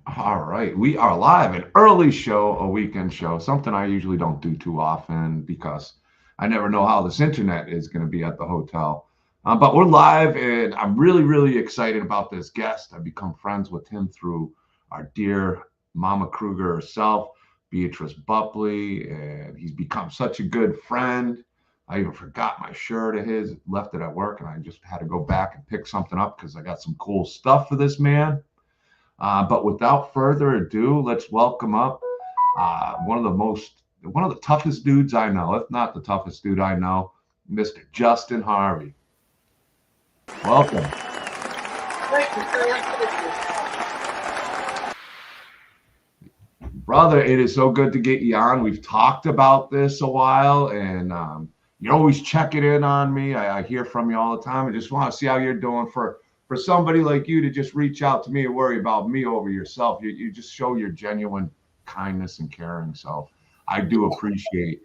All right, we are live, an early show, a weekend show, something I usually don't do too often because I never know how this internet is going to be at the hotel. But we're live, and I'm really, really excited about this guest. I've become friends with him through our dear Mama Kruger herself, Beatrice Boepple, and he's become such a good friend. I even forgot my shirt of his, left it at work, and I just had to go back and pick something up because I got some cool stuff for this man. But without further ado, let's welcome up one of the toughest dudes I know, if not the toughest dude I know, Mr. Justin Harvey. Welcome, Thank you, sir. Thank you. brother. It is so good to get you on. We've talked about this a while, and you're always checking in on me. I hear from you all the time. I just want to see how you're doing. For somebody like you to just reach out to me and worry about me over yourself, you just show your genuine kindness and caring. So I do appreciate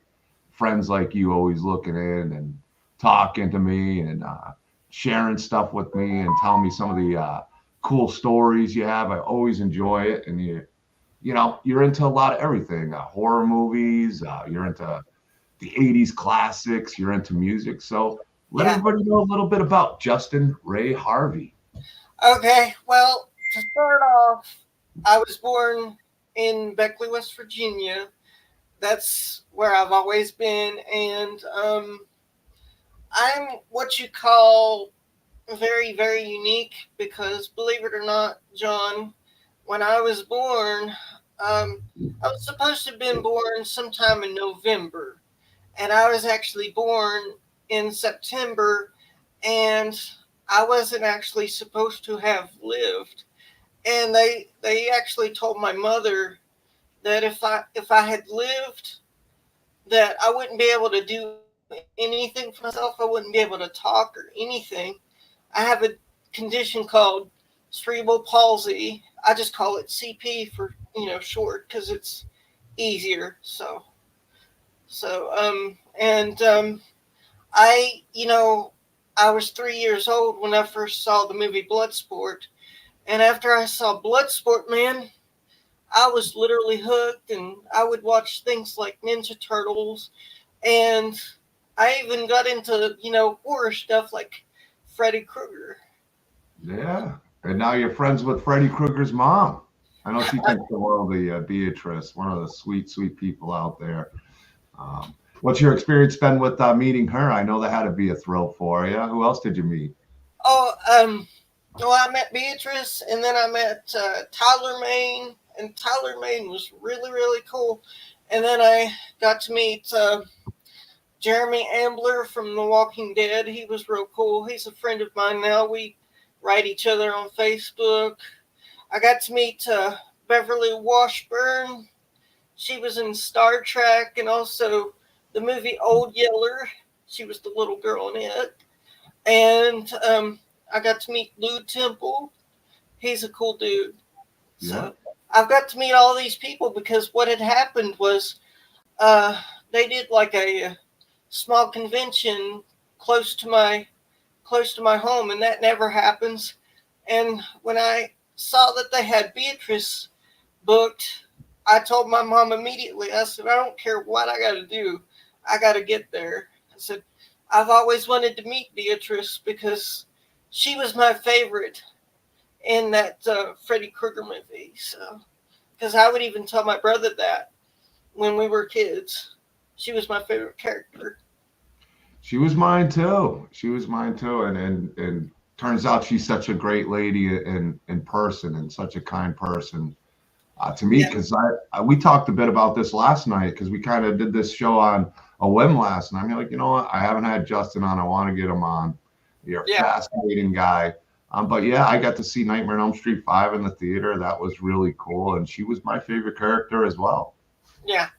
friends like you always looking in and talking to me and sharing stuff with me and telling me some of the cool stories you have. I always enjoy it, and you're into a lot of everything: horror movies. You're into the '80s classics. You're into music. So let Yeah. everybody know a little bit about Justin Ray Harvey. Okay. Well, to start off, I was born in Beckley, West Virginia. That's where I've always been, and I'm what you call very, very unique because, believe it or not, John, when I was born, um, I was supposed to have been born sometime in November, and I was actually born in September, and I wasn't actually supposed to have lived. And they actually told my mother that if I had lived, that I wouldn't be able to do anything for myself. I wouldn't be able to talk or anything. I have a condition called cerebral palsy. I just call it CP for short because it's easier. And I was 3 years old when I first saw the movie Bloodsport, and after I saw Bloodsport, man, I was literally hooked, and I would watch things like Ninja Turtles, and I even got into horror stuff like Freddy Krueger. Yeah. And now you're friends with Freddy Krueger's mom. I know she thinks the world of Beatrice, one of the sweet, sweet people out there. What's your experience been with meeting her? I know that had to be a thrill for you. Who else did you meet? Oh, well, I met Beatrice, and then I met Tyler Maine, and Tyler Maine was really, really cool. And then I got to meet Jeremy Ambler from The Walking Dead. He was real cool. He's a friend of mine now. We write each other on Facebook. I got to meet Beverly Washburn. She was in Star Trek and also the movie Old Yeller. She was the little girl in it. And I got to meet Lou Temple. He's a cool dude. Yeah. So I've got to meet all these people because what had happened was uh, they did like a small convention close to my close to my home, and that never happens. And when I saw that they had Beatrice booked, I told my mom immediately. I said, I don't care what I got to do. I got to get there. I said, I've always wanted to meet Beatrice because she was my favorite in that Freddy Krueger movie. So, because I would even tell my brother that when we were kids, she was my favorite character. She was mine too. She was mine too. And turns out she's such a great lady in person and such a kind person to me, Yeah, because we talked a bit about this last night because we kind of did this show on a whim last night. I'm like, you know what? I haven't had Justin on. I want to get him on. You're a yeah, fascinating guy. But yeah, I got to see Nightmare on Elm Street 5 in the theater. That was really cool. And she was my favorite character as well. yeah.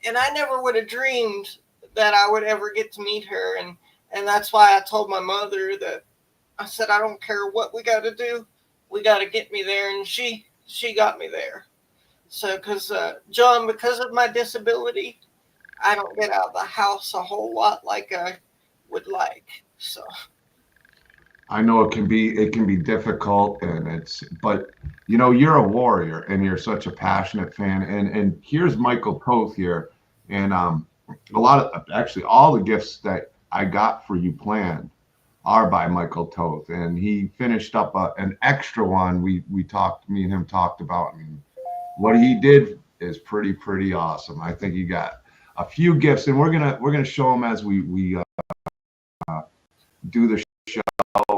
And I never would have dreamed that I would ever get to meet her, and that's why I told my mother that I said I don't care what we got to do, we got to get me there, and she got me there. So, because John, because of my disability, I don't get out of the house a whole lot like I would like. So, I know it can be difficult, and it's but you know, you're a warrior and you're such a passionate fan. And here's Michael Toth here. And a lot of actually all the gifts that I got for you planned are by Michael Toth. And he finished up an extra one we talked, me and him talked about. I mean, what he did is pretty awesome. I think he got a few gifts, and we're gonna show them as we do the show.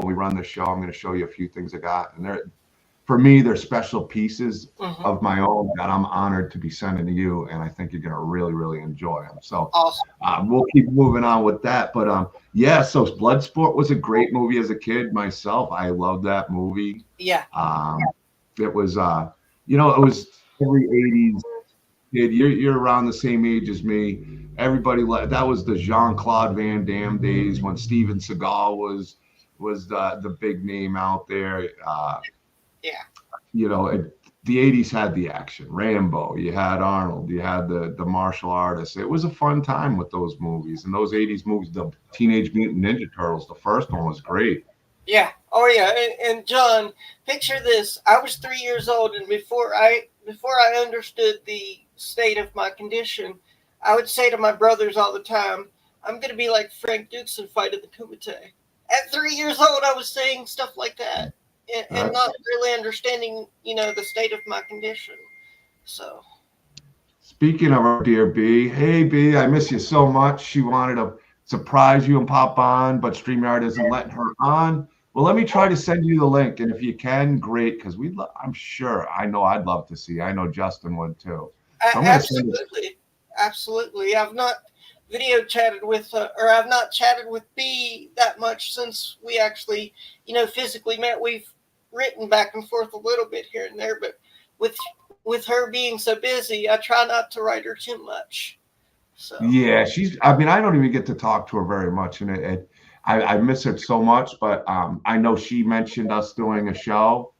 We run the show. I'm gonna show you a few things I got, and they're for me they're special pieces of my own that I'm honored to be sending to you, and I think you're gonna really enjoy them. So Awesome. we'll keep moving on with that. But yeah, so Bloodsport was a great movie as a kid myself. I loved that movie. Yeah. It was you know, it was every 80s kid. You're around the same age as me. Everybody that was the Jean-Claude Van Damme days when Steven Seagal was the big name out there. Yeah. You know, the 80s had the action. Rambo, you had Arnold, you had the martial artists. It was a fun time with those movies. And those 80s movies, the Teenage Mutant Ninja Turtles, the first one was great. Yeah. Oh yeah. And John, picture this. I was 3 years old, and before I understood the state of my condition, I would say to my brothers all the time, I'm gonna be like Frank Dukes in Fight of the Kumite. At 3 years old, I was saying stuff like that. And not really understanding, you know, the state of my condition. So, speaking of our dear B, hey B, I miss you so much. She wanted to surprise you and pop on, but StreamYard isn't letting her on. Well, let me try to send you the link, and if you can, great, because I'm sure, I know I'd love to see. I know Justin would too. So absolutely. I've not video chatted with, or I've not chatted with B that much since we actually, you know, physically met. We've written back and forth a little bit here and there, but with her being so busy, I try not to write her too much. So yeah, I mean, I don't even get to talk to her very much, and I miss her so much. But I know she mentioned us doing a show,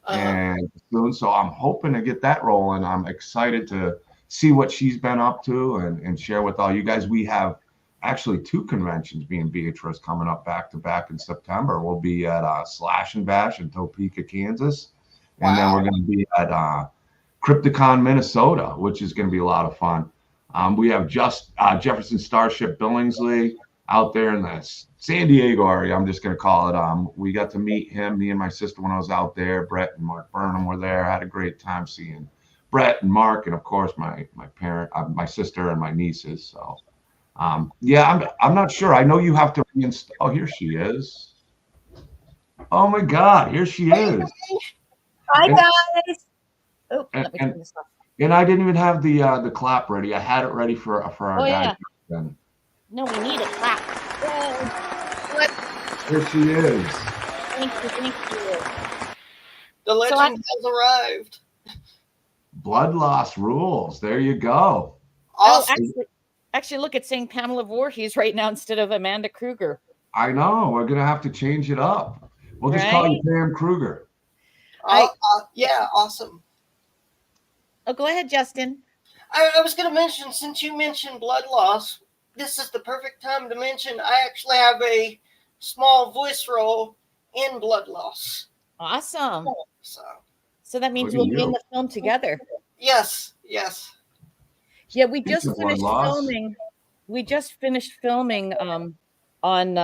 and soon, so I'm hoping to get that rolling. I'm excited to see what she's been up to and share with all you guys. We have actually 2 conventions, me and Beatrice, coming up back to back in September. We'll be at Slash and Bash in Topeka, Kansas, and then we're going to be at Krypticon, Minnesota, which is going to be a lot of fun. We have Jefferson Starship Billingsley out there in the San Diego area. I'm just going to call it. We got to meet him, me and my sister, when I was out there. Brett and Mark Burnham were there. I had a great time seeing Brett and Mark, and of course my my sister and my nieces. So yeah, I'm not sure. I know you have to reinstall. Oh, here she is. Oh my God, here she is. Hi guys. Oh, let me turn this off. And I didn't even have the clap ready. I had it ready for our guy. Yeah. No, we need a clap. Here she is. Thank you. The legend has arrived. Blood loss rules. There you go. Awesome. Oh, actually, look at St. Pamela Voorhees right now instead of Amanda Kruger. I know. We're gonna have to change it up. We'll just call you Pam Kruger. Yeah, awesome. Oh, go ahead, Justin. I was going to mention, since you mentioned blood loss, this is the perfect time to mention I actually have a small voice role in blood loss. Awesome. So that means we'll be in the film together. Yes. Yeah, we just finished filming. We just finished filming on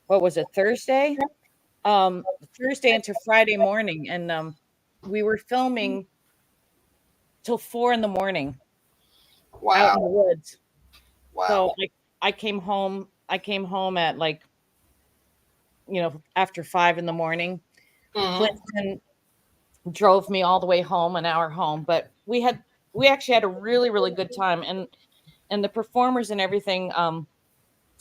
what was it, Thursday? Thursday into Friday morning, and we were filming till 4 a.m. out in the woods. Wow. So I came home at like, you know, after 5 a.m. Clinton drove me all the way home, an hour home, but we actually had a really good time, and the performers and everything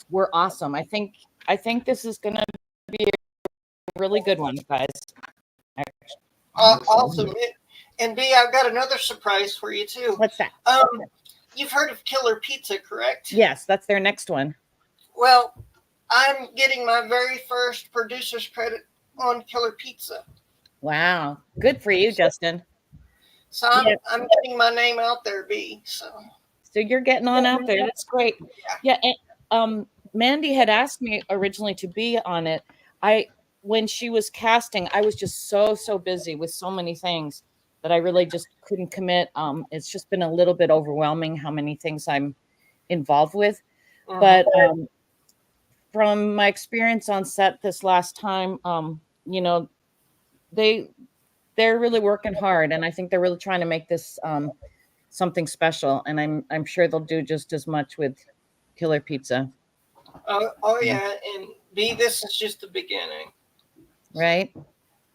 were awesome. I think this is gonna be a really good one, guys. Awesome. And B, I've got another surprise for you too. What's that? You've heard of Killer Pizza, correct? Yes, that's their next one. Well, I'm getting my very first producer's credit on Killer Pizza. Wow, good for you, Justin. So I'm getting my name out there, B. So you're getting on out there. That's great. Yeah. And, Mandy had asked me originally to be on it. when she was casting, I was just so busy with so many things that I really just couldn't commit. It's just been a little bit overwhelming how many things I'm involved with. But from my experience on set this last time, you know, they're really working hard, and I think they're really trying to make this something special. And I'm sure they'll do just as much with Killer Pizza. Oh yeah, and this is just the beginning. Right?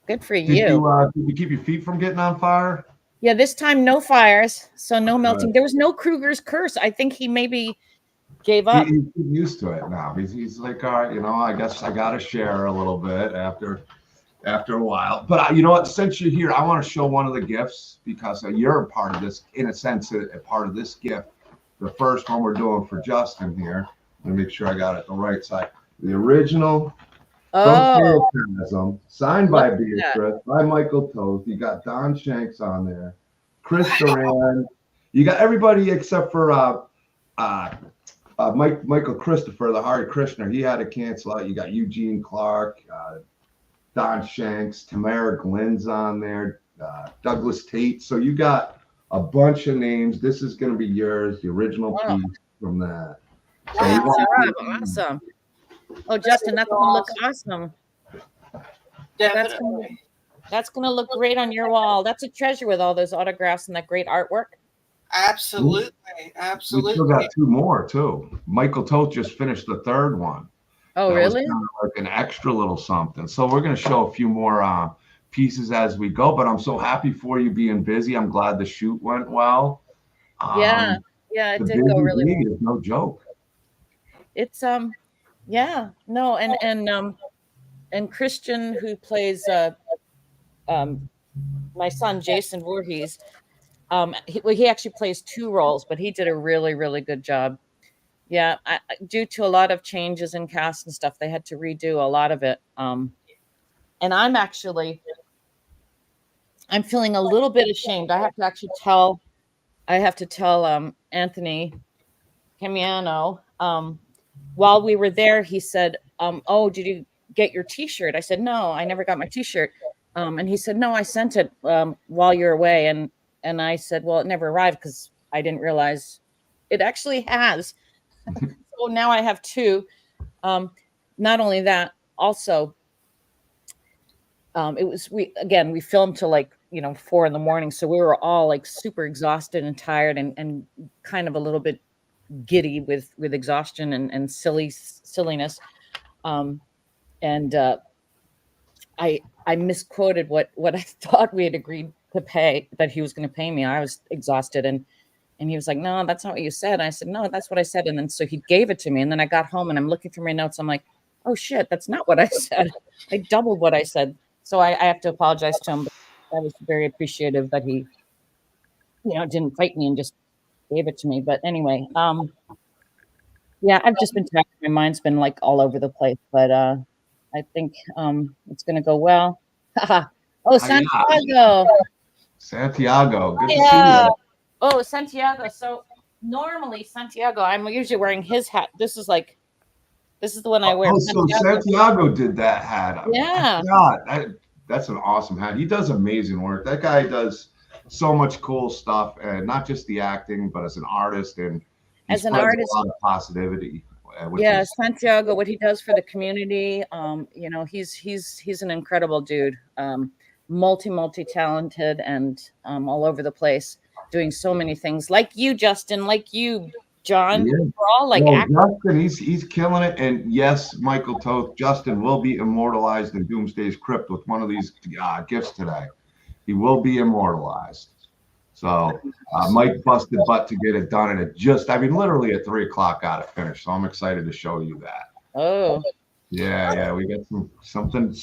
Good for Did you. Did you keep your feet from getting on fire? Yeah, this time no fires, so no melting. There was no Kruger's curse. I think he maybe gave up. He's used to it now. He's like, all right, you know, I guess I got to share a little bit after a while. But you know what? Since you're here, I want to show one of the gifts because you're a part of this, in a sense, a part of this gift. The first one we're doing for Justin here. Let me make sure I got it the right side. The original. Signed by Beatrice, by Michael Toth. You got Don Shanks on there, Chris Duran. You got everybody except for Michael Christopher, the Hare Krishna. He had to cancel out. You got Eugene Clark, Don Shanks, Tamara Glynn's on there, Douglas Tate. So you got a bunch of names. This is going to be yours, the original piece from that. So awesome. Oh, Justin, that's going to look awesome. Definitely. That's going to look great on your wall. That's a treasure with all those autographs and that great artwork. Absolutely. We still got two more, too. Michael Toth just finished the third one. Oh, really? Kind of like an extra little something. So we're going to show a few more pieces as we go, but I'm so happy for you being busy. I'm glad the shoot went well. Yeah, it did go really well. It's no joke. It's and Christian, who plays my son Jason Voorhees, he actually plays two roles, but he did a really, really good job. Yeah, due to a lot of changes in cast and stuff, they had to redo a lot of it. And I'm feeling a little bit ashamed. I have to tell Anthony Camiano. While we were there, he said, "Oh, did you get your T-shirt?" I said, "No, I never got my T-shirt." And he said, "No, I sent it while you're away." And I said, "Well, it never arrived because I didn't realize it actually has." So now I have two. Not only that, also, we filmed till 4 a.m, so we were all super exhausted and tired and kind of a little bit giddy with exhaustion and silliness. I misquoted what I thought we had agreed to pay, that he was going to pay me. I was exhausted and he was like, "No, that's not what you said." And I said, "No, that's what I said." And then so he gave it to me, and then I got home and I'm looking through my notes. I'm like, "Oh shit, that's not what I said. I doubled what I said." So I have to apologize to him. But I was very appreciative that he, didn't fight me and just gave it to me. But anyway, I've just been tired. My mind's been all over the place, but I think it's going to go well. Oh, Santiago. Santiago, good to see you. Oh, Santiago. So normally Santiago, I'm usually wearing his hat. This is the one I wear. Oh, so Santiago did that hat. Yeah. That's an awesome hat. He does amazing work. That guy does so much cool stuff, and not just the acting, but as an artist, and as an artist, a lot of positivity. Santiago, what he does for the community, he's an incredible dude, multi-talented, and all over the place, doing so many things. Like you, Justin, like you, John. Yeah. We're all actors. Justin, he's killing it, and yes, Michael Toth, Justin will be immortalized in Doomsday's Krypt with one of these gifts today. He will be immortalized. So Mike busted butt to get it done, and literally at 3 o'clock got it finished. So I'm excited to show you that. Oh. Yeah, we got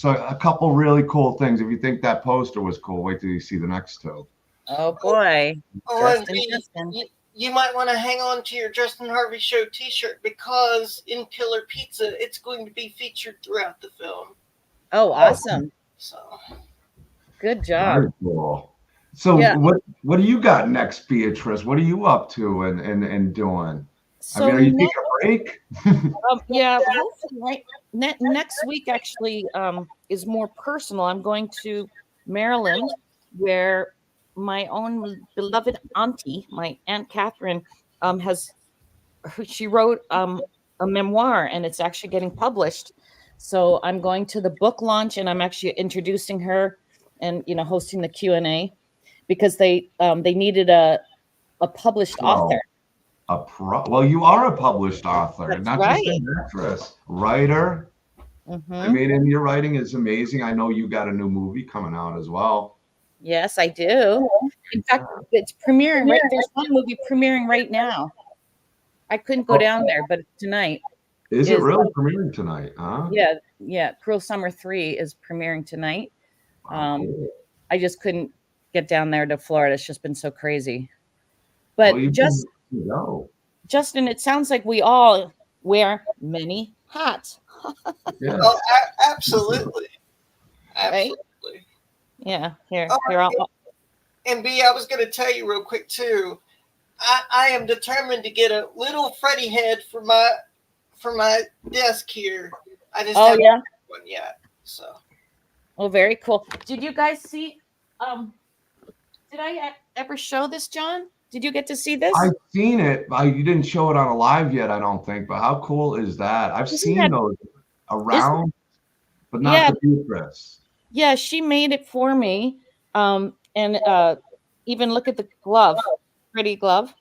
a couple really cool things. If you think that poster was cool, wait till you see the next two. Oh boy. Justin. You might want to hang on to your Justin Harvey Show T-shirt, because in Killer Pizza, it's going to be featured throughout the film. Oh, awesome. So. Good job. Very cool. So what do you got next, Beatrice? What are you up to and doing? I mean, are you taking a break? Yeah, hopefully next week actually is more personal. I'm going to Maryland, where my own beloved auntie, my Aunt Catherine, she wrote a memoir, and it's actually getting published. So I'm going to the book launch, and I'm actually introducing her, and hosting the Q&A, because they needed a published author. Well, you are a published author, That's not just an actress, writer. I mean, and your writing is amazing. I know you got a new movie coming out as well. Yes, I do. In fact, it's premiering right. There's one movie premiering right now. I couldn't go down there, but tonight. Is it really premiering tonight? Huh? Yeah. Cruel Summer 3 is premiering tonight. Cool. I just couldn't get down there to Florida. It's just been so crazy. But Justin, it sounds like we all wear many hats. Yeah. Oh, absolutely. Right? Yeah. Here. And B, I was going to tell you real quick too. I am determined to get a little Freddy head for my desk here. I just haven't one yet. So. Oh, very cool. Did you guys see? Did I ever show this, John? Did you get to see this? I've seen it. You didn't show it on a live yet, I don't think. But how cool is that? I've seen those around, but not the Beatrice. Yeah, she made it for me. And even look at the glove, pretty glove.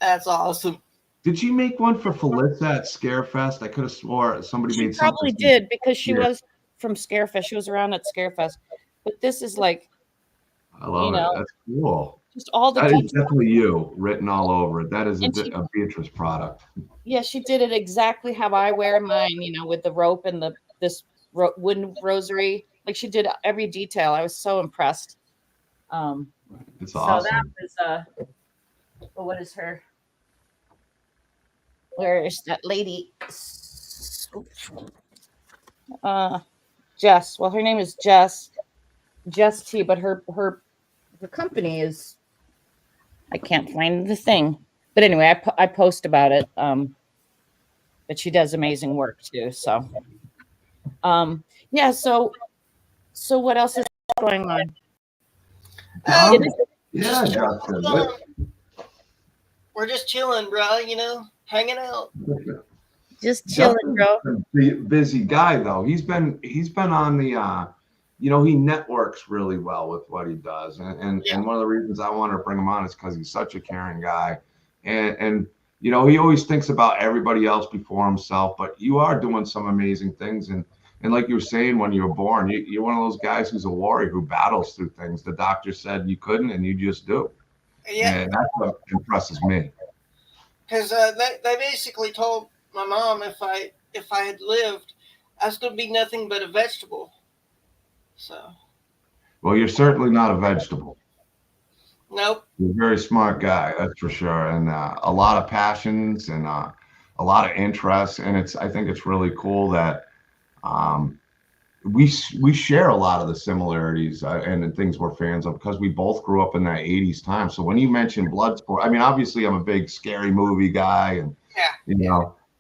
That's awesome. Did she make one for Felissa at Scarefest? I could have swore somebody made something. She probably did, because she was from Scarefest. She was around at Scarefest. But this is like, I love it. That's cool. Just all the that is definitely you written all over it. That is a Beatrice product. Yeah, she did it exactly how I wear mine, with the rope and this wooden rosary. Like, she did every detail. I was so impressed. It's awesome. So that was what is her? Where is that lady? Jess. Well, her name is Jess T, but her company is, I can't find the thing. But anyway, I post about it. But she does amazing work too. So, So what else is going on? Justin. We're just chilling, bro. Hanging out. Just chilling, bro. Busy guy though. He's been on the he networks really well with what he does. And one of the reasons I wanted to bring him on is because he's such a caring guy. And he always thinks about everybody else before himself, but you are doing some amazing things. And like you were saying, when you were born, you're one of those guys who's a warrior who battles through things. The doctor said you couldn't, and you just do. Yeah. And that's what impresses me. Because they basically told my mom if I had lived, I was going to be nothing but a vegetable. So. Well, you're certainly not a vegetable. Nope. You're a very smart guy, that's for sure, and a lot of passions and a lot of interests. And I think it's really cool that we share a lot of the similarities and the things we're fans of, because we both grew up in that 80s time. So when you mentioned Bloodsport, I mean, obviously I'm a big scary movie guy, and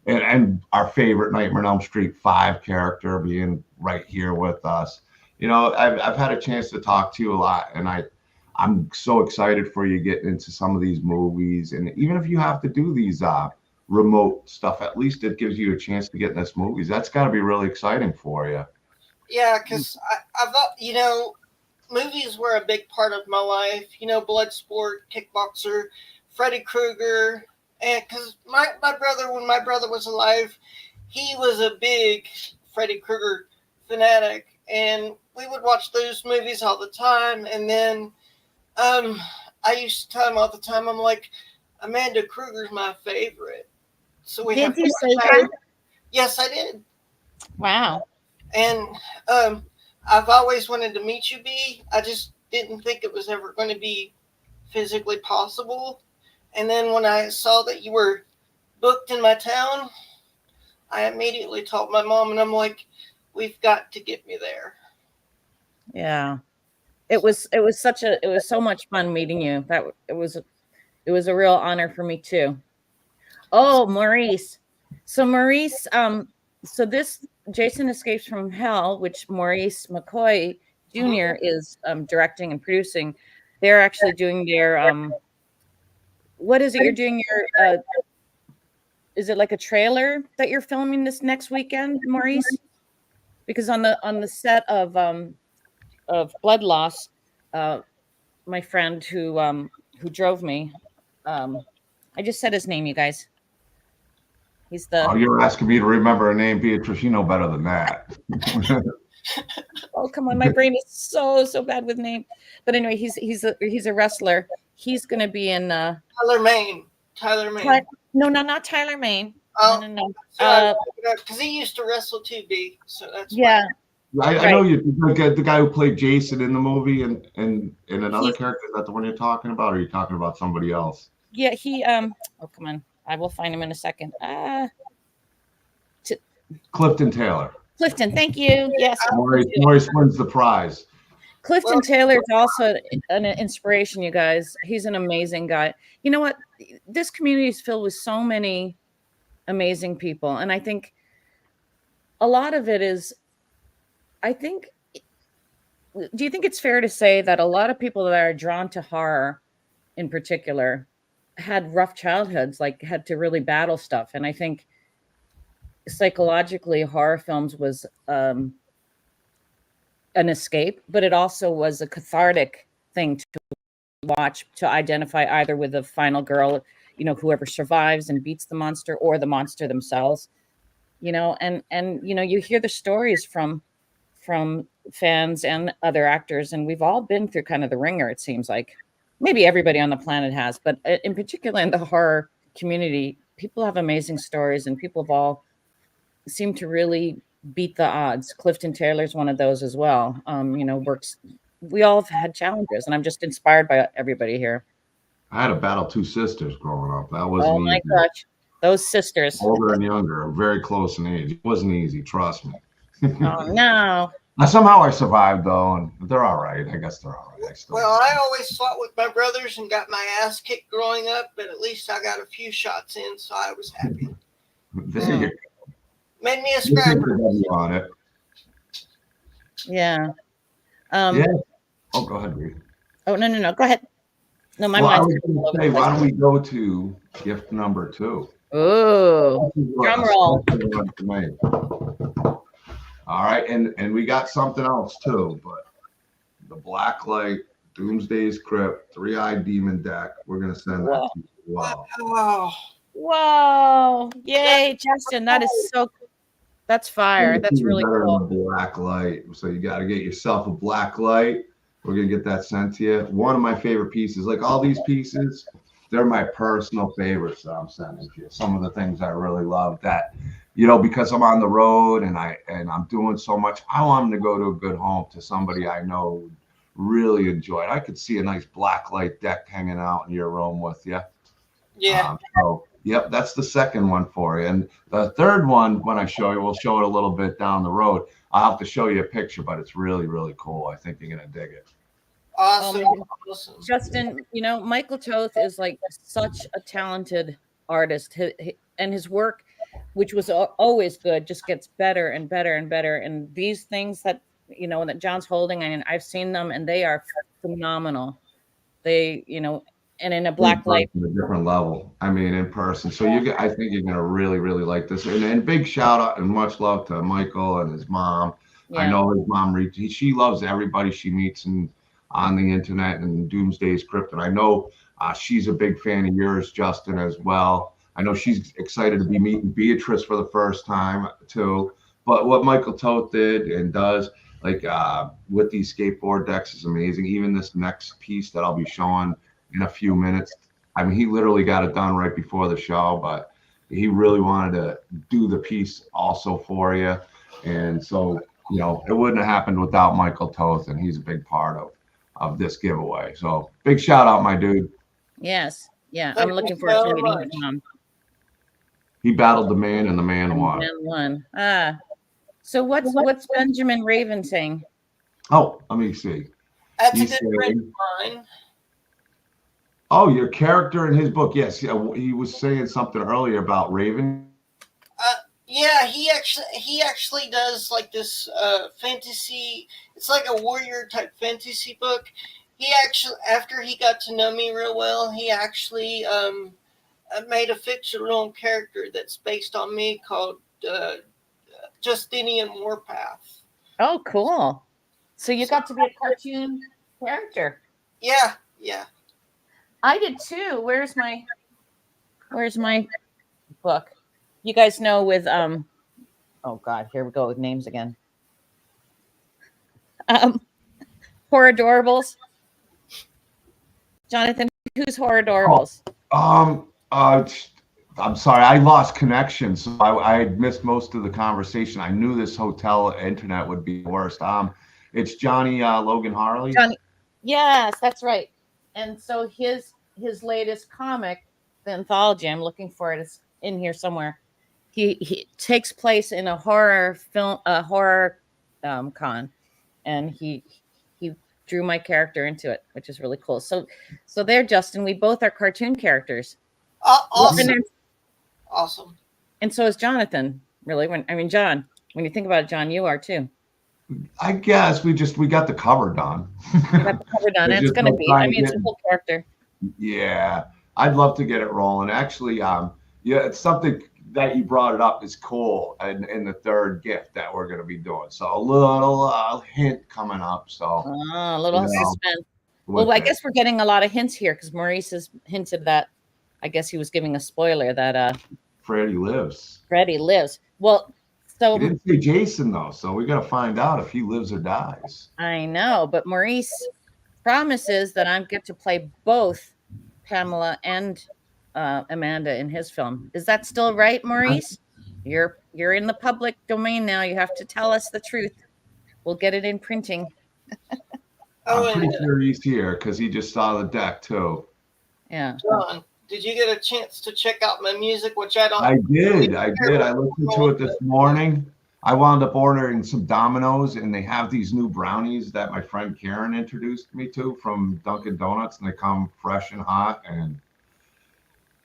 and our favorite Nightmare on Elm Street 5 character being right here with us. I've had a chance to talk to you a lot, and I'm so excited for you getting into some of these movies. And even if you have to do these remote stuff, at least it gives you a chance to get in this movies. That's got to be really exciting for you. Yeah, because I thought, movies were a big part of my life. Bloodsport, Kickboxer, Freddy Krueger. And because my brother, when my brother was alive, he was a big Freddy Krueger fanatic. And we would watch those movies all the time. And then I used to tell him all the time, I'm like, Amanda Kruger's my favorite. So we did you say that? Yes, I did. Wow. And I've always wanted to meet you, B. I just didn't think it was ever going to be physically possible. And then when I saw that you were booked in my town, I immediately told my mom, and I'm like, we've got to get me there. Yeah. It was so much fun meeting you. It was a real honor for me too. Oh, Maurice. So Maurice, so this Jason Escapes from Hell, which Maurice McCoy Jr. is directing and producing. They're actually doing their what is it? You're doing your is it like a trailer that you're filming this next weekend, Maurice? Because on the set of Blood Loss, my friend who drove me, I just said his name, you guys. He's the. Oh, you're asking me to remember a name, Beatrice. You know better than that. Oh, come on, my brain is so bad with names. But anyway, he's a wrestler. He's going to be in Tyler Maine. No, not Tyler Maine. Oh, No. Because he used to wrestle too, B. So that's yeah. I know you, the guy who played Jason in the movie and another character. Is that the one you're talking about, or are you talking about somebody else? Yeah, he oh, come on. I will find him in a second. Clifton Taylor. Clifton, thank you. Yes. Maurice wins the prize. Clifton Taylor is also an inspiration, you guys. He's an amazing guy. You know what? This community is filled with so many amazing people. And I think a lot of it is, do you think it's fair to say that a lot of people that are drawn to horror in particular had rough childhoods, like had to really battle stuff? And I think psychologically horror films was an escape, but it also was a cathartic thing to watch, to identify either with the final girl, whoever survives and beats the monster, or the monster themselves, and you hear the stories from fans and other actors, and we've all been through kind of the ringer. It seems like maybe everybody on the planet has, but in particular in the horror community, people have amazing stories, and people have all seem to really beat the odds. Clifton Taylor's one of those as well. We all have had challenges, and I'm just inspired by everybody here. I had to battle two sisters growing up. That wasn't easy. Oh my gosh, those sisters. Older and younger, very close in age. It wasn't easy, trust me. Oh no. Somehow I survived though, and they're all right. I guess they're all right. I always fought with my brothers and got my ass kicked growing up, but at least I got a few shots in, so I was happy. There you go. Made me a scrapper on it. Yeah. Yeah. Oh, go ahead, Reed. Oh no. Go ahead. No, my mind's say, why don't we go to gift number 2? Oh, drum roll. All right, and we got something else too, but the Blacklight Doomsday's Krypt 3-eyed demon deck. We're gonna send that to you. Wow. Whoa. Yay, Justin. That's fire. That's really cool. Blacklight. So you got to get yourself a Blacklight. We're going to get that sent to you. One of my favorite pieces, like all these pieces, they're my personal favorites that I'm sending to you. Some of the things I really love that, because I'm on the road and I'm doing so much, I want them to go to a good home, to somebody I know would really enjoy it. I could see a nice Blacklight deck hanging out in your room with you. Yeah. Yep, that's the second one for you. And the third one, when I show you, we'll show it a little bit down the road. I'll have to show you a picture, but it's really, really cool. I think you're going to dig it. Awesome. Justin, Michael Toth is like such a talented artist, and his work, which was always good, just gets better and better and better. And these things that, that John's holding, and I've seen them, and they are phenomenal. They, and in a Blacklight, a different level. I mean, in person. So I think you're gonna really, really like this. And big shout out and much love to Michael and his mom. Yeah. I know his mom. She loves everybody she meets on the internet and Doomsday's Krypt. And I know she's a big fan of yours, Justin, as well. I know she's excited to be meeting Beatrice for the first time too. But what Michael Toth did and does, like with these skateboard decks, is amazing. Even this next piece that I'll be showing in a few minutes. I mean, he literally got it done right before the show, but he really wanted to do the piece also for you. And so, it wouldn't have happened without Michael Toth, and he's a big part of this giveaway. So big shout out, my dude. Yes. Yeah. I'm looking forward to meeting his mom. He battled the man, and the man won. The man won. So what's Benjamin Raven saying? Oh, let me see. That's a good friend of mine. Oh, your character in his book. Yes. Yeah, he was saying something earlier about Raven. Yeah, he actually does like this fantasy. It's like a warrior type fantasy book. He actually, after he got to know me real well, he actually made a fictional character that's based on me called Justinian Warpath. Oh, cool. So you got to be a cartoon character. Yeah, yeah. I did too. Where's my book? You guys know with oh god, here we go with names again. Horror Adorables. Jonathan, who's Horror Adorables? I'm sorry, I lost connection, so I missed most of the conversation. I knew this hotel internet would be the worst. It's Johnny Logan Harley. Johnny. Yes, that's right. And so his latest comic, the anthology, I'm looking for it. It's in here somewhere. He takes place in a horror film, a horror con, and he drew my character into it, which is really cool. So there, Justin, we both are cartoon characters. Awesome. Awesome. And so is Jonathan. Really, John. When you think about it, John, you are too. I guess we got the cover done. We got the cover done. It's going to be. It's a cool character. Yeah, I'd love to get it rolling. Actually, yeah, it's something that you brought it up is cool, and in the third gift that we're going to be doing. So a little hint coming up. So a little suspense. Well, I guess we're getting a lot of hints here because Maurice has hinted that. I guess he was giving a spoiler that Freddy lives. Freddy lives. Well, so he didn't say Jason though, so we got to find out if he lives or dies. I know, but Maurice promises that I get to play both Pamela and Amanda in his film. Is that still right, Maurice? You're in the public domain now. You have to tell us the truth. We'll get it in printing. I'm pretty sure he's here because he just saw the deck too. Yeah. John, did you get a chance to check out my music, which I don't? I did. I listened to it this morning. I wound up ordering some Domino's, and they have these new brownies that my friend Karen introduced me to from Dunkin' Donuts, and they come fresh and hot. And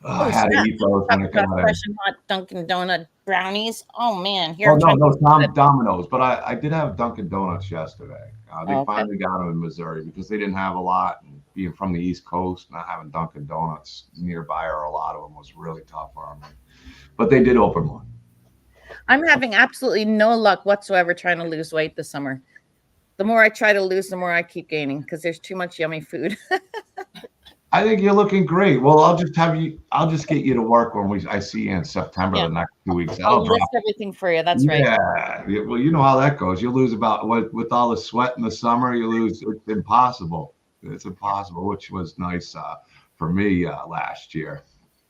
I had to eat those when it got fresh and hot Dunkin' Donut brownies. Oh man, here. Oh no, Domino's. But I did have Dunkin' Donuts yesterday. They finally got them in Missouri because they didn't have a lot. And being from the East Coast, not having Dunkin' Donuts nearby or a lot of them was really tough for me. But they did open one. I'm having absolutely no luck whatsoever trying to lose weight this summer. The more I try to lose, the more I keep gaining because there's too much yummy food. I think you're looking great. Well, I'll just get you to work when I see you in September the next 2 weeks. I'll list everything for you. That's right. Yeah. Well, you know how that goes. You lose about with all the sweat in the summer, you lose. It's impossible. It's impossible, which was nice for me last year.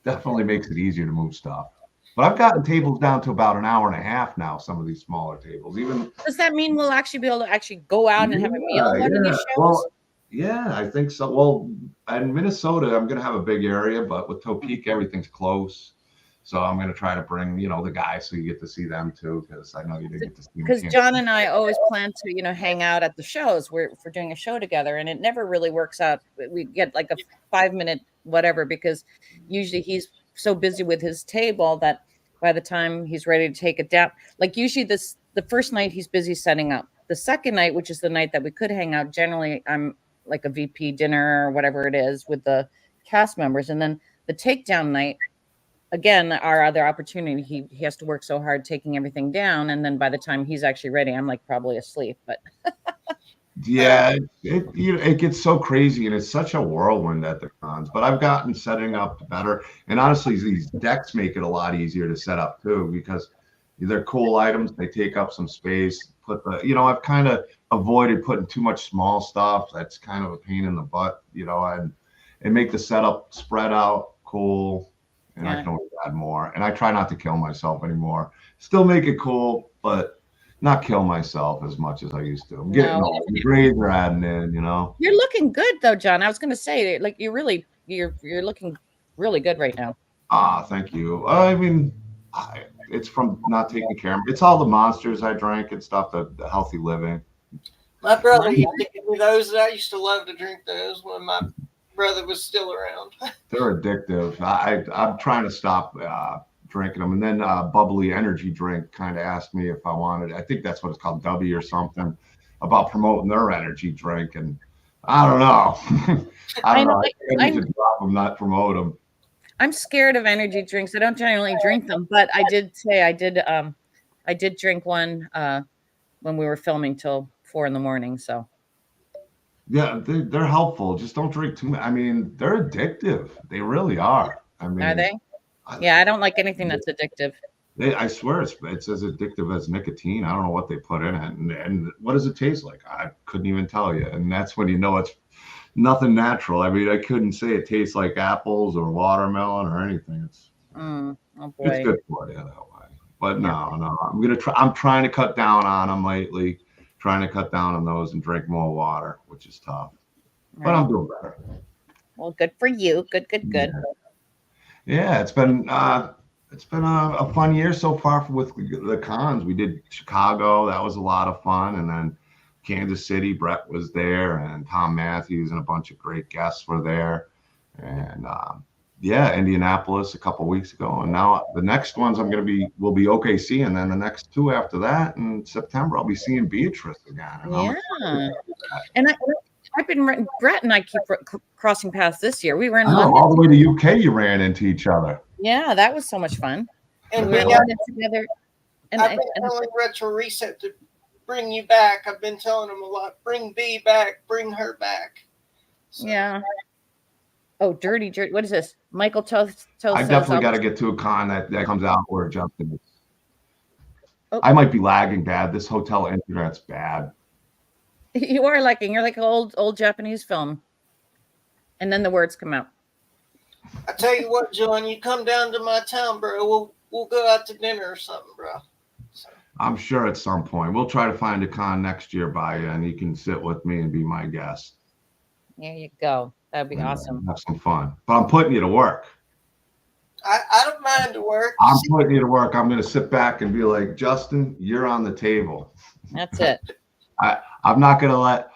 Definitely makes it easier to move stuff. But I've gotten tables down to about an hour and a half now. Some of these smaller tables. Does that mean we'll actually be able to go out and have a meal at one of these shows? Well, yeah, I think so. Well, in Minnesota, I'm going to have a big area, but with Topeka, everything's close. So I'm going to try to bring, the guys so you get to see them too, because I know you didn't get to see them. Because John and I always plan to, hang out at the shows. We're doing a show together, and it never really works out. We get like a 5-minute whatever, because usually he's so busy with his table that by the time he's ready to take it down, like usually the first night he's busy setting up. The second night, which is the night that we could hang out, generally I'm like a VP dinner or whatever it is with the cast members. And then the takedown night, again, our other opportunity, he has to work so hard taking everything down. And then by the time he's actually ready, I'm like probably asleep, but yeah, it gets so crazy and it's such a whirlwind at the cons, but I've gotten setting up better. And honestly, these decks make it a lot easier to set up too, because they're cool items. They take up some space. I've kind of avoided putting too much small stuff. That's kind of a pain in the butt, and make the setup spread out cool. And I can always add more. And I try not to kill myself anymore. Still make it cool, but not kill myself as much as I used to. I'm getting old. The grades are adding in, You're looking good though, John. I was going to say, like, you're looking really good right now. Thank you. It's from not taking care of me. It's all the monsters I drank and stuff, the healthy living. My brother used to give me those, and I used to love to drink those when my brother was still around. They're addictive. I'm trying to stop drinking them. And then Bubbly Energy Drink kind of asked me if I wanted. I think that's what it's called, W or something, about promoting their energy drink. And I don't know. I don't know. I need to drop them, not promote them. I'm scared of energy drinks. I don't generally drink them, but I did say I did drink one when we were filming till 4 a.m. So yeah, they're helpful. Just don't drink too much. I mean, they're addictive. They really are. I mean, are they? Yeah, I don't like anything that's addictive. I swear it's as addictive as nicotine. I don't know what they put in it. And what does it taste like? I couldn't even tell you. And that's when you know it's nothing natural. I mean, I couldn't say it tastes like apples or watermelon or anything. Oh boy. It's good for you that way. But no. I'm trying to cut down on them lately. Trying to cut down on those and drink more water, which is tough. Right. But I'm doing better. Well, good for you. Good. Yeah, it's been a fun year so far with the cons. We did Chicago. That was a lot of fun. And then Kansas City, Brett was there, and Tom Matthews and a bunch of great guests were there. And Indianapolis a couple weeks ago. And now the next ones will be OKC. And then the next two after that in September, I'll be seeing Beatrice again. And I've been, Brett and I keep crossing paths this year. We were in London. All the way to UK, you ran into each other. Yeah, that was so much fun. And we were together. And I've been telling Retro Reset to bring you back. I've been telling him a lot. Bring B back. Bring her back. So. Yeah. Oh, dirty. What is this? Michael Toth. I definitely got to get to a con that comes out where Justin is. Oh. I might be lagging bad. This hotel internet's bad. You are lagging. You're like an old Japanese film. And then the words come out. I tell you what, John, you come down to my town, bro. We'll go out to dinner or something, bro. So. I'm sure at some point. We'll try to find a con next year by you, and you can sit with me and be my guest. There you go. That'd be awesome. Have some fun. But I'm putting you to work. I don't mind to work. I'm putting you to work. I'm going to sit back and be like, Justin, you're on the table. That's it. I'm not going to let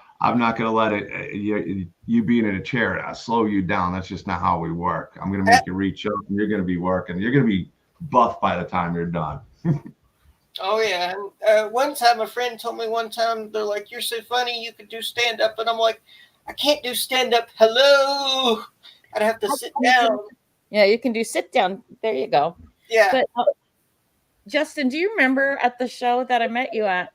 it you being in a chair slow you down. That's just not how we work. I'm going to make you reach up, and you're going to be working. You're going to be buff by the time you're done. Oh yeah. And one time a friend told me they're like, you're so funny you could do stand up, and I'm like, I can't do stand up. Hello. I'd have to sit down. Yeah, you can do sit down. There you go. Yeah. But Justin, do you remember at the show that I met you at?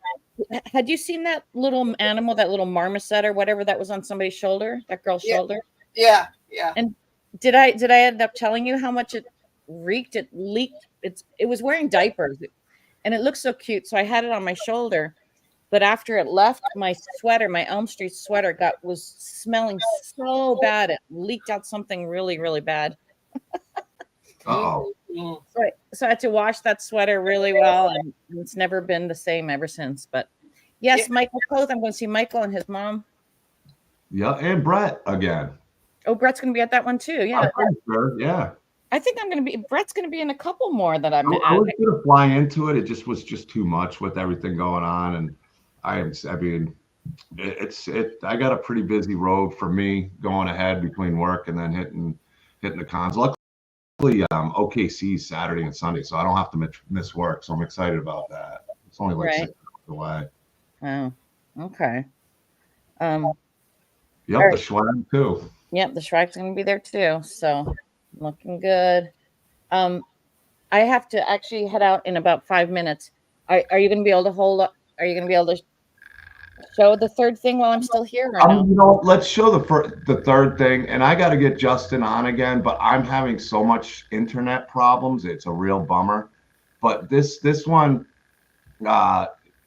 Had you seen that little animal, that little marmoset or whatever that was on somebody's shoulder, that girl's shoulder? Yeah. And did I end up telling you how much it reeked? It leaked. It was wearing diapers, and it looked so cute. So I had it on my shoulder, but after it left, my sweater, my Elm Street sweater, was smelling so bad. It leaked out something really, really bad. Oh. So I had to wash that sweater really well, and it's never been the same ever since. But yes, yeah. Michael Toth. I'm going to see Michael and his mom. Yeah, and Brett again. Oh, Brett's going to be at that one too. Yeah. Yeah. I think Brett's going to be in a couple more that I'm. I was going to fly into it. It was just too much with everything going on, and I mean, I got a pretty busy road for me going ahead between work and then hitting the cons. Luckily, OKC Saturday and Sunday, so I don't have to miss work. So I'm excited about that. It's only like 6 hours away. Oh, okay. Yep, right. The Schwag too. Yep, the Schwag's going to be there too. So looking good. I have to actually head out in about 5 minutes. Are you going to be able to hold up? Are you going to be able to show the third thing while I'm still here? Or no? Let's show the third thing. And I got to get Justin on again, but I'm having so much internet problems. It's a real bummer. But this one,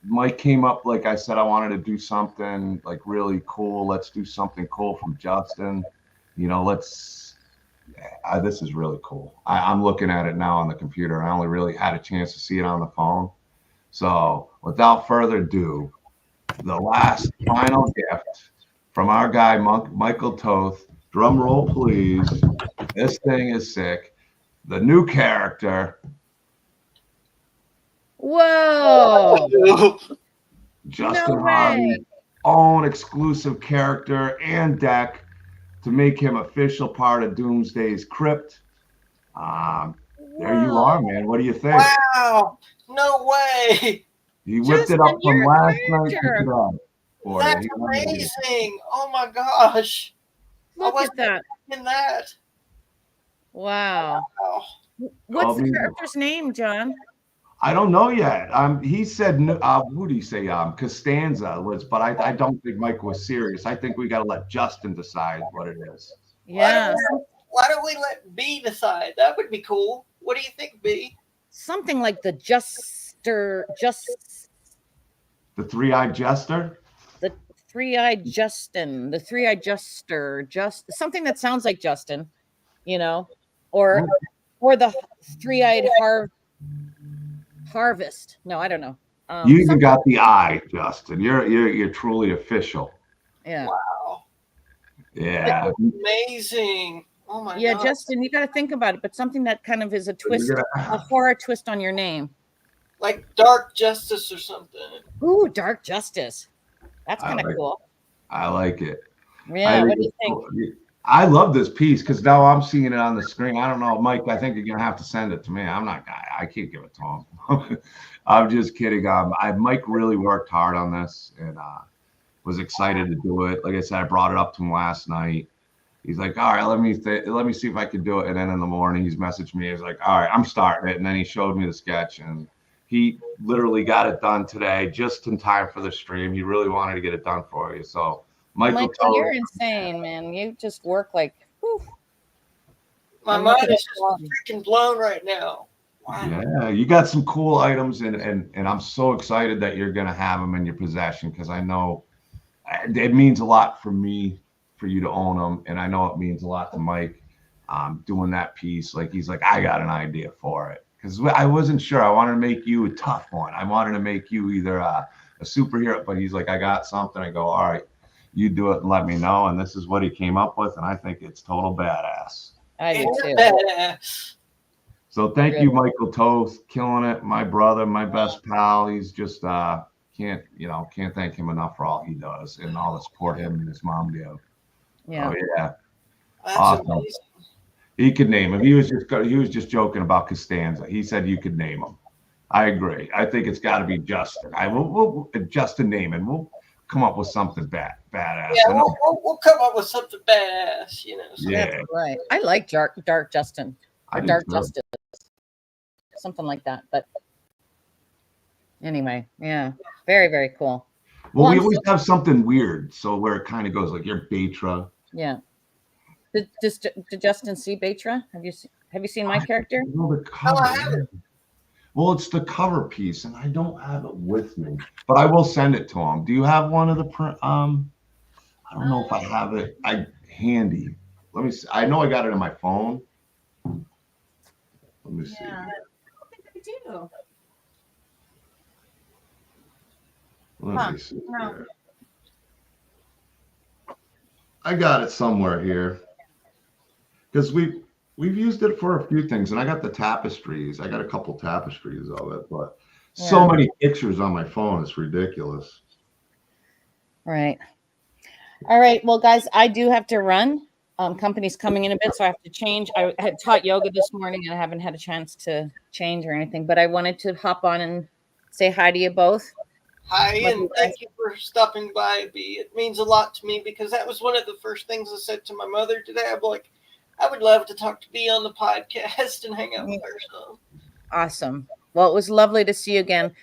Mike came up, like I said, I wanted to do something like really cool. Let's do something cool from Justin. This is really cool. I'm looking at it now on the computer. I only really had a chance to see it on the phone. So without further ado, the last final gift from our guy, Michael Toth. Drum roll, please. This thing is sick. The new character. Whoa. Justin Harvey, own exclusive character and deck to make him official part of Doomsday's Krypt. There you are, man. What do you think? Wow! No way! He whipped it Justin, up from you're a last night to character. today. That's amazing! Oh my gosh! Look at that. In that. Wow. Wow. What's the character's name, John? I don't know yet. He said, what do you say? Costanza, Liz, but I don't think Mike was serious. I think we got to let Justin decide what it is. Yeah. Why don't we let B decide? That would be cool. What do you think, B? Something like the The three-eyed jester? The three-eyed Justin. The three-eyed Juster. Something that sounds like Justin, you know, or the three-eyed Harvest. No, I don't know. You even got the eye, Justin. You're truly official. Yeah. Wow. Yeah. Amazing. Oh my yeah, God. Justin, you got to think about it, but something that kind of is a twist, a horror twist on your name. Like Dark Justice or something. Ooh, Dark Justice. That's kind of cool. I like it. Yeah, what do you think? Cool. I love this piece because now I'm seeing it on the screen. I don't know, Mike. I think you're gonna have to send it to me. I can't give it to him. I'm just kidding. Mike really worked hard on this and was excited to do it. Like I said, I brought it up to him last night. He's like, all right, let me see if I can do it. And then in the morning, he's messaged me. He's like, all right, I'm starting it. And then he showed me the sketch, and he literally got it done today, just in time for the stream. He really wanted to get it done for you. So. Michael, you're insane, man. You just work like, whew. My mind is just freaking blown right now. Wow. Yeah, you got some cool items, and I'm so excited that you're going to have them in your possession because I know it means a lot for me for you to own them, and I know it means a lot to Mike doing that piece. Like, he's like, I got an idea for it because I wasn't sure. I wanted to make you a tough one. I wanted to make you either a superhero, but he's like, I got something. I go, all right. You do it and let me know. And this is what he came up with. And I think it's total badass. I do too. Badass. So thank you, Michael Toth, killing it. My brother, my best pal. He's just can't thank him enough for all he does and all the support him and his mom do. Yeah. Oh yeah. That's awesome. Amazing. He could name him. He was just joking about Costanza. He said you could name him. I agree. I think it's got to be Justin. We'll Justin name and we'll come up with something badass. Yeah, we'll come up with something badass, you know. So yeah, that's right. I like Dark Justin or Dark Justice, something like that. But anyway, yeah, very, very cool. Well, we always have something weird, so where it kind of goes like you're Beatrice. Yeah. Did Justin see Beatrice? Have you seen my character? I haven't. Well, it's the cover piece, and I don't have it with me, but I will send it to him. Do you have one of the print? I don't know if I have it handy. Let me see. I know I got it in my phone. Let me see. Yeah, I don't think I do. Let me see. No. I got it somewhere here because we've used it for a few things, and I got the tapestries. I got a couple tapestries of it, but so many pictures on my phone, it's ridiculous. Right. All right. Well, guys, I do have to run. Company's coming in a bit, so I have to change. I had taught yoga this morning, and I haven't had a chance to change or anything, but I wanted to hop on and say hi to you both. Hi, and thank you for stopping by, B. It means a lot to me because that was one of the first things I said to my mother today. I'm like, I would love to talk to B on the podcast and hang out with her. So. Awesome. Well, it was lovely to see you again.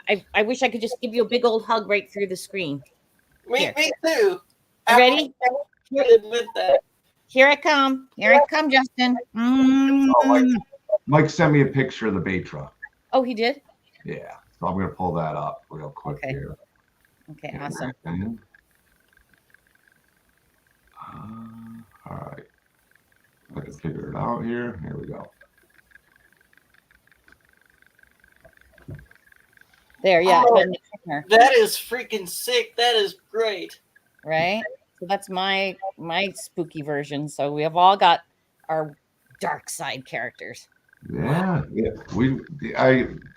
I wish I could just give you a big old hug right through the screen. Me too. Ready? With that. Here I come. Here I come, Justin. Mike sent me a picture of the Beatrice. Oh, he did? Yeah. So I'm going to pull that up real quick here. Okay, awesome. All right. I can figure it out here. Here we go. There, yeah. Oh, that is freaking sick. That is great. Right? So that's my spooky version. So we have all got our dark side characters. Yeah.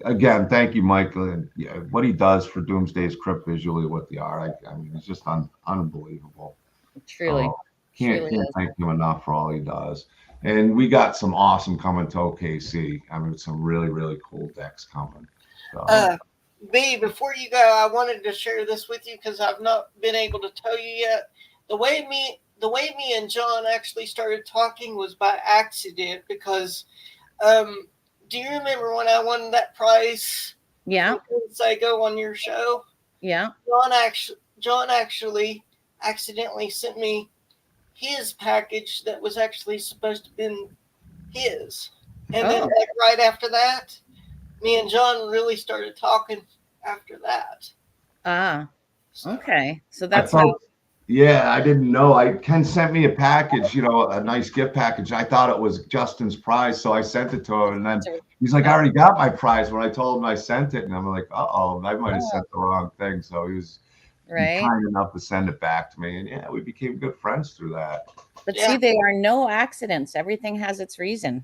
Again, thank you, Michael. And what he does for Doomsday's Krypt visually with the art, I mean, it's just unbelievable. Truly. Can't really is. thank him enough for all he does. And we got some awesome coming to OKC. I mean, some really, really cool decks coming. So. B, before you go, I wanted to share this with you because I've not been able to tell you yet. The way me and John actually started talking was by accident because do you remember when I won that prize? Yeah. I go on your show. Yeah. John actually accidentally sent me his package that was actually supposed to have been his. And then like right after that, me and John really started talking after that. Okay. So that's how. Yeah, I didn't know. Ken sent me a package, a nice gift package. I thought it was Justin's prize, so I sent it to him. And then he's like, I already got my prize when I told him I sent it. And I'm like, uh-oh, I might have sent the wrong thing. So he was kind enough to send it back to me. And yeah, we became good friends through that. But see, there are no accidents. Everything has its reason.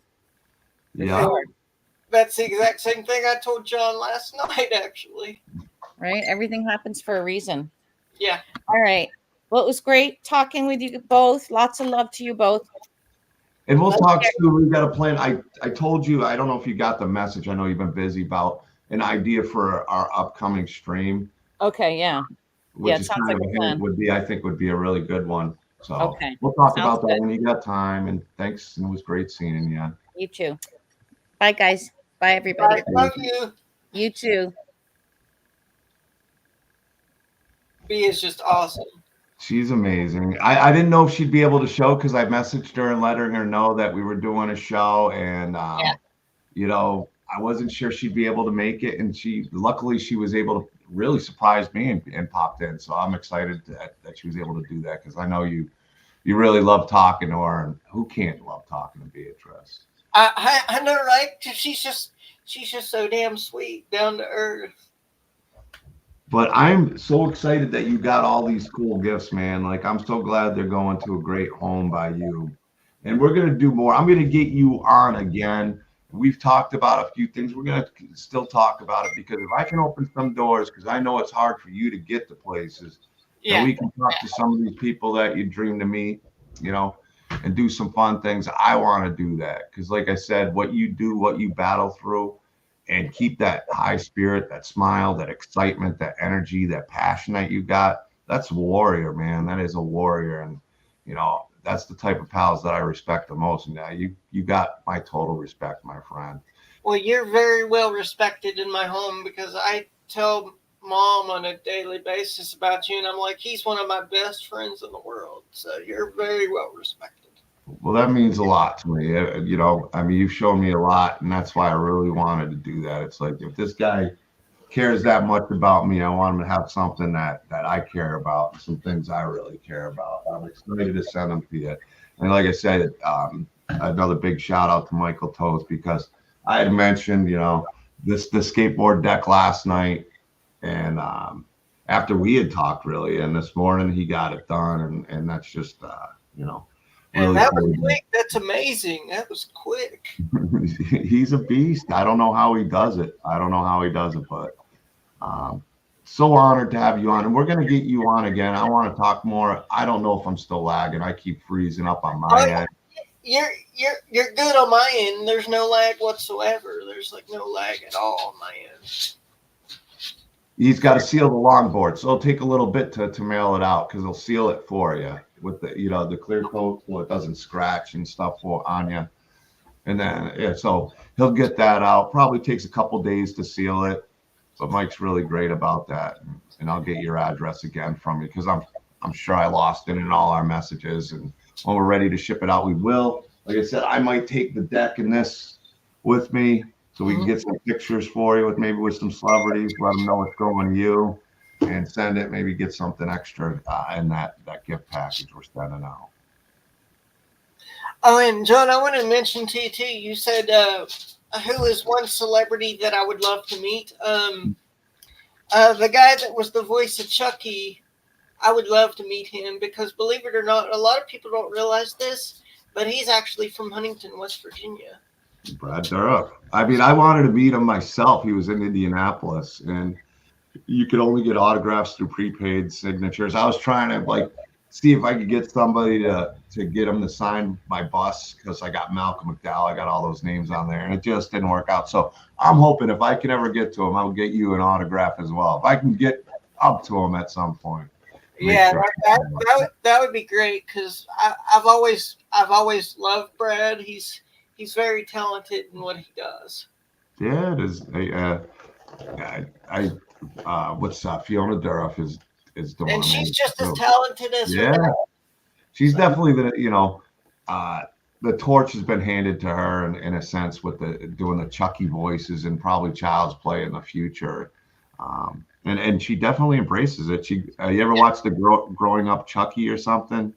Yeah. Sure. That's the exact same thing I told John last night, actually. Right? Everything happens for a reason. Yeah. All right. Well, it was great talking with you both. Lots of love to you both. And we'll talk soon. We've got a plan. I told you, I don't know if you got the message. I know you've been busy about an idea for our upcoming stream. Okay, yeah. Which is kind of a hint would be a really good one. So we'll talk about that when you got time. And thanks. And it was great seeing you. You too. Bye, guys. Bye, everybody. I love you. You too. B is just awesome. She's amazing. I didn't know if she'd be able to show because I messaged her and letting her know that we were doing a show. And, I wasn't sure she'd be able to make it. And luckily she was able to really surprise me and popped in. So I'm excited that she was able to do that because I know you really love talking to her. And who can't love talking to Beatrice? I know, right? She's just so damn sweet, down to earth. But I'm so excited that you got all these cool gifts, man. Like, I'm so glad they're going to a great home by you. And we're going to do more. I'm going to get you on again. We've talked about a few things. We're going to still talk about it because if I can open some doors, because I know it's hard for you to get to places, and we can talk to some of these people that you dream to meet, and do some fun things. I want to do that because, like I said, what you do, what you battle through, and keep that high spirit, that smile, that excitement, that energy, that passion that you got. That's a warrior, man. That is a warrior. And, that's the type of pals that I respect the most. And you got my total respect, my friend. Well, you're very well respected in my home because I tell Mom on a daily basis about you. And I'm like, he's one of my best friends in the world. So you're very well respected. Well, that means a lot to me. You've shown me a lot, and that's why I really wanted to do that. It's like, if this guy cares that much about me, I want him to have something that I care about, some things I really care about. I'm excited to send them to you. And like I said, another big shout out to Michael Toast because I had mentioned, the skateboard deck last night, and after we had talked, really, and this morning he got it done, and that's just, And really that was quick. That's amazing. That was quick. He's a beast. I don't know how he does it. But so honored to have you on. And we're going to get you on again. I want to talk more. I don't know if I'm still lagging. I keep freezing up on my end. You're good on my end. There's no lag whatsoever. There's no lag at all on my end. He's got to seal the longboard, so it'll take a little bit to mail it out because he'll seal it for you with the clear coat so it doesn't scratch and stuff on you. And then so he'll get that out. Probably takes a couple days to seal it, but Mike's really great about that. And I'll get your address again from you because I'm sure I lost it in all our messages. And when we're ready to ship it out, we will. Like I said, I might take the deck and this with me. So we can get some pictures for you with some celebrities, let them know it's going to you, and send it. Maybe get something extra in that gift package we're sending out. Oh, and John, I want to mention to you too. You said who is one celebrity that I would love to meet? The guy that was the voice of Chucky. I would love to meet him because, believe it or not, a lot of people don't realize this, but he's actually from Huntington, West Virginia. Brad Dourif. I wanted to meet him myself. He was in Indianapolis, and you could only get autographs through prepaid signatures. I was trying to see if I could get somebody to get him to sign my bus, because I got Malcolm McDowell, I got all those names on there, and it just didn't work out. So I'm hoping if I can ever get to him, I'll get you an autograph as well. If I can get up to him at some point. Yeah, sure. that would be great, because I've always loved Brad. He's very talented in what he does. Yeah, it is. What's Fiona Dourif is the one. And she's just as talented as her. She's definitely the torch has been handed to her in a sense, with doing the Chucky voices and probably Child's Play in the future. And she definitely embraces it. You ever watched the Growing Up Chucky or something?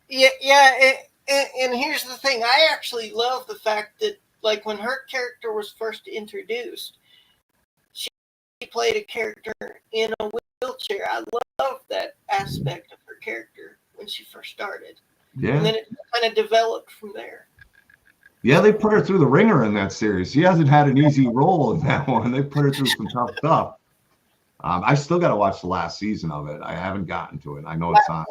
Yeah. And here's the thing. I actually love the fact that, like, when her character was first introduced, she played a character in a wheelchair. I love that aspect of her character when she first started. Yeah. And then it kind of developed from there. Yeah, they put her through the ringer in that series. She hasn't had an easy role in that one. They put her through some tough stuff. I still got to watch the last season of it. I haven't gotten to it. I know it's on.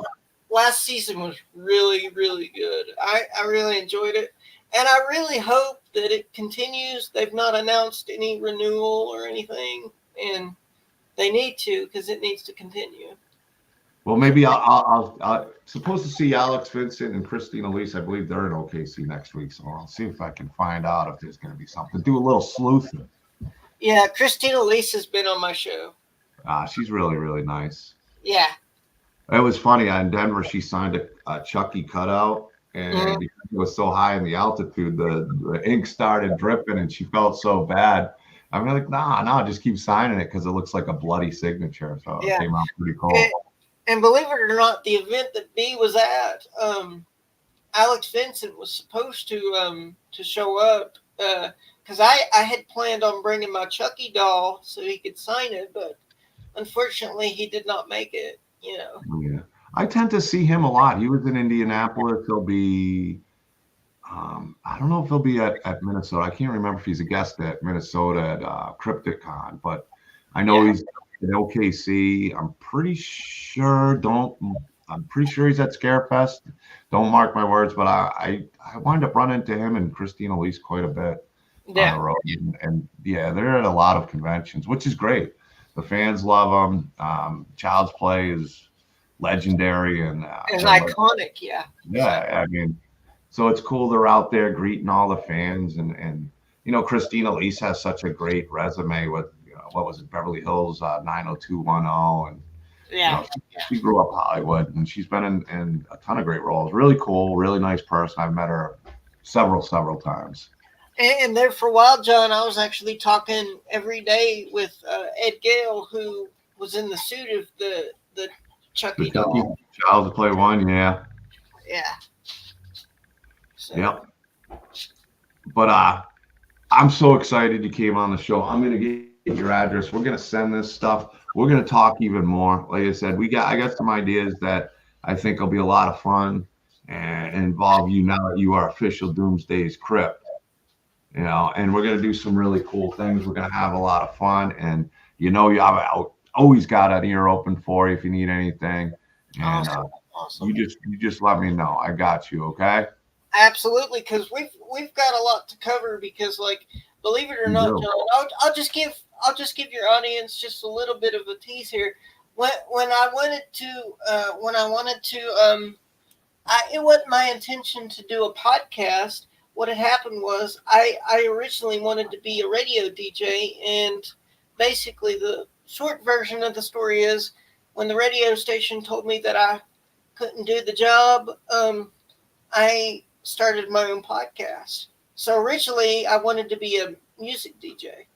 Last season was really, really good. I really enjoyed it. And I really hope that it continues. They've not announced any renewal or anything, and they need to, because it needs to continue. Well, maybe I'll supposed to see Alex Vincent and Christine Elise. I believe they're in OKC next week, so I'll see if I can find out if there's going to be something. Do a little sleuthing. Yeah, Christine Elise has been on my show. She's really, really nice. Yeah. It was funny. In Denver, she signed a Chucky cutout, and because it was so high in the altitude, the ink started dripping, and she felt so bad. I'm like, nah, just keep signing it, because it looks like a bloody signature. So it came out pretty cool. And believe it or not, the event that B was at, Alex Vincent was supposed to show up, because I had planned on bringing my Chucky doll so he could sign it, but unfortunately he did not make it. Yeah, I tend to see him a lot. He was in Indianapolis. He'll be, I don't know if he'll be at Minnesota. I can't remember if he's a guest at Minnesota at Krypt, but I know he's in OKC. I'm pretty sure he's at Scarefest. Don't mark my words, but I wind up running into him and Christine Elise quite a bit on the road. And they're at a lot of conventions, which is great. The fans love them. Child's Play is legendary and iconic. I mean, so it's cool they're out there greeting all the fans, and Christine Elise has such a great resume with what was it, Beverly Hills 90210, and she grew up Hollywood, and she's been in a ton of great roles. Really cool, really nice person. I've met her several times. And there for a while, John, I was actually talking every day with Ed Gale, who was in the suit of the Chucky doll. Child's Play 1, yeah. Yeah. So. Yep. But I'm so excited you came on the show. I'm going to get your address. We're going to send this stuff. We're going to talk even more. Like I said, I got some ideas that I think will be a lot of fun and involve you now that you are official Doomsday's Krypt. And we're going to do some really cool things. We're going to have a lot of fun. And, I've always got an ear open for you if you need anything. And awesome. You just let me know. I got you. Okay. Absolutely. Because we've got a lot to cover, because, like, believe it or not, John, I'll just give your audience just a little bit of a tease here. When I wanted to, it wasn't my intention to do a podcast. What had happened was I originally wanted to be a radio DJ, and basically the short version of the story is, when the radio station told me that I couldn't do the job, I started my own podcast. So originally I wanted to be a music DJ.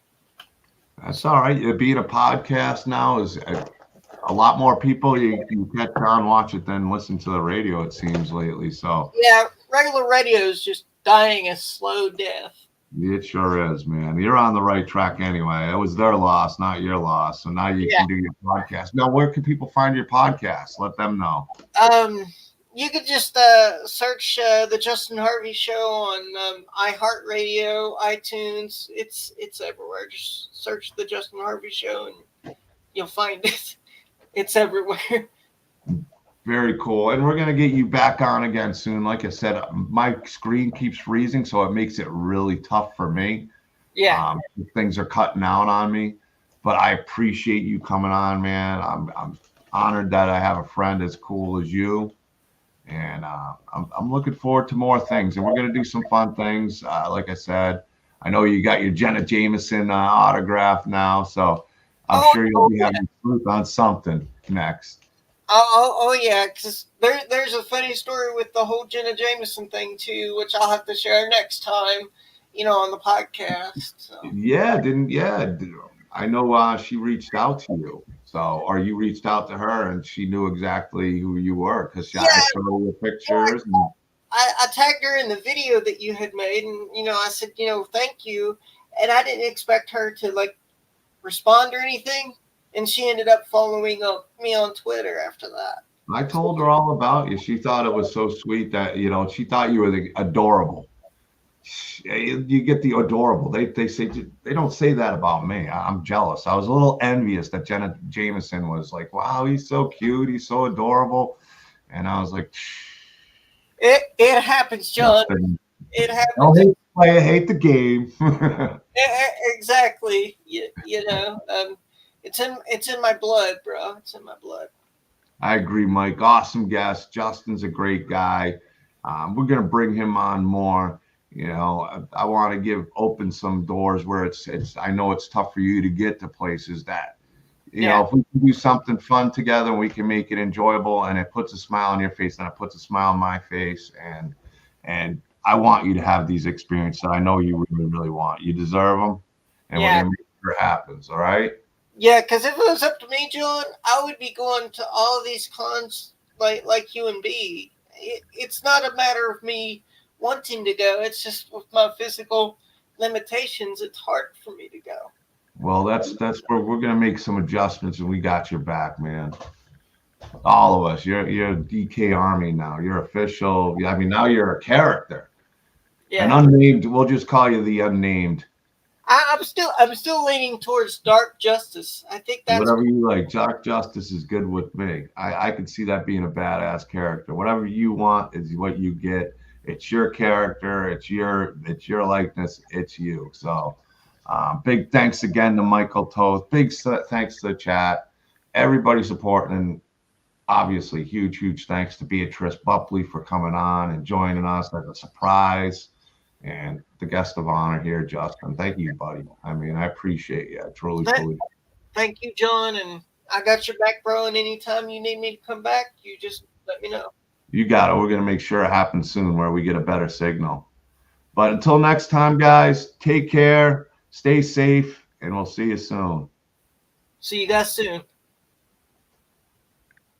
That's all right. Being a podcast now is a lot more people you catch on, watch it, than listen to the radio, it seems, lately. So yeah, regular radio is just dying a slow death. It sure is, man. You're on the right track anyway. It was their loss, not your loss. So now you can do your podcast. Now, where can people find your podcast? Let them know. You could just search the Justin Harvey Show on iHeartRadio, iTunes. It's everywhere. Just search the Justin Harvey Show and you'll find it. It's everywhere. Very cool. And we're going to get you back on again soon. Like I said, my screen keeps freezing, so it makes it really tough for me. Yeah. Things are cutting out on me, but I appreciate you coming on, man. I'm honored that I have a friend as cool as you. And I'm looking forward to more things. And we're going to do some fun things. Like I said, I know you got your Jenna Jameson autograph now, so I'm sure you'll be having truth on something next. Oh yeah, because there's a funny story with the whole Jenna Jameson thing too, which I'll have to share next time, on the podcast. So. Yeah, I know she reached out to you. So, or you reached out to her and she knew exactly who you were because I saw your pictures. Yeah. And I tagged her in the video that you had made, and I said, thank you, and I didn't expect her to like respond or anything. And she ended up following up me on Twitter after that. I told her all about you. She thought it was so sweet that, she thought you were adorable. You get the adorable. They say, they don't say that about me. I'm jealous. I was a little envious that Jenna Jameson was like, wow, he's so cute. He's so adorable. And I was like, it happens, John. It happens. I hate the game. Exactly. It's in my blood, bro. It's in my blood. I agree, Mike. Awesome guest. Justin's a great guy. We're gonna bring him on more. I want to open some doors where it's. I know it's tough for you to get to places that, if we can do something fun together, we can make it enjoyable, and it puts a smile on your face, and it puts a smile on my face, and I want you to have these experiences that I know you really, really want. You deserve them, and we're gonna make sure it happens. All right. Yeah, because if it was up to me, John, I would be going to all of these cons like you and B. It's not a matter of me wanting to go. It's just with my physical limitations, it's hard for me to go. Well, that's where we're gonna make some adjustments, and we got your back, man. All of us. You're DK Army now. You're official. I mean, now you're a character. Yeah. An unnamed. We'll just call you the unnamed. I'm still leaning towards Dark Justice. I think that's whatever you like. Dark Justice is good with me. I can see that being a badass character. Whatever you want is what you get. It's your character. It's your likeness. It's you. So, big thanks again to Michael Toth. Big thanks to the chat. Everybody supporting, and obviously huge thanks to Beatrice Boepple for coming on and joining us as a surprise. And the guest of honor here, Justin. Thank you, buddy. I mean, I appreciate you. I truly. Thank you, John. And I got your back, bro. And anytime you need me to come back, you just let me know. You got it. We're going to make sure it happens soon where we get a better signal. But until next time, guys, take care, stay safe, and we'll see you soon. See you guys soon.